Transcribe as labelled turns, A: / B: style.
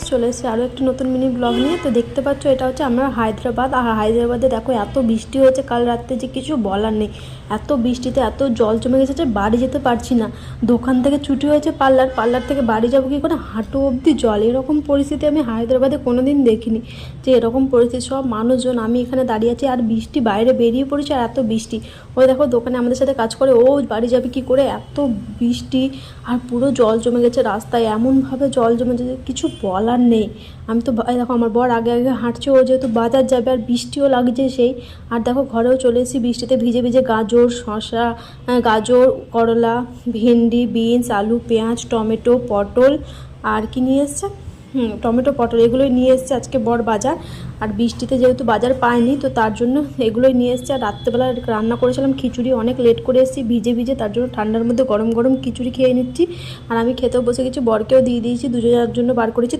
A: চলে এসেছি আরও একটি নতুন মিনি ব্লগ নিয়ে। তো দেখতে পাচ্ছ এটা হচ্ছে আমরা হায়দ্রাবাদ। আর হায়দ্রাবাদে দেখো এত বৃষ্টি হয়েছে কাল রাত্রে যে কিছু বলার নেই। এত বৃষ্টিতে এত জল জমে গেছে যে বাড়ি যেতে পারছি না। দোকান থেকে ছুটি হয়েছে পার্লার থেকে বাড়ি যাবো কি করে, হাঁটু অবধি জল। এরকম পরিস্থিতি আমি হায়দ্রাবাদে কোনো দিন দেখিনি যে এরকম পরিস্থিতি। সব মানুষজন, আমি এখানে দাঁড়িয়ে আছি আর বৃষ্টি, বাইরে বেরিয়ে পড়েছে আর এত বৃষ্টি। ওই দেখো দোকানে আমাদের সাথে কাজ করে, ও বাড়ি যাবে কি করে, এত বৃষ্টি আর পুরো জল জমে গেছে রাস্তায়। এমনভাবে জল জমে যে কিছু বলার নেই। আমি তো দেখো আমার বর আগে আগে হাঁটছে, ও যেহেতু বাজার যাবে আর বৃষ্টিও লাগছে সেই। আর দেখো ঘরেও চলে এসেছি বৃষ্টিতে ভিজে ভিজে। গাজর, শসা, গাজর, করলা, ভেন্ডি, বিনস, আলু, পেঁয়াজ, টমেটো, পটল আর কি নিয়ে এসছে, টমেটো, পটল এগুলোই নিয়ে এসছে আজকে বর বাজার। আর বৃষ্টিতে যেহেতু বাজার পায়নি তো তার জন্য এগুলোই নিয়ে এসছে। আর রাত্রেবেলা রান্না করেছিলাম খিচুড়ি, অনেক লেট করে এসেছি ভিজে ভিজে, তার জন্য ঠান্ডার মধ্যে গরম গরম খিচুড়ি খেয়ে নিচ্ছি। আর আমি খেতেও বসে গেছি, বরকেও দিয়ে দিয়েছি, দুজনের জন্য বার করেছি।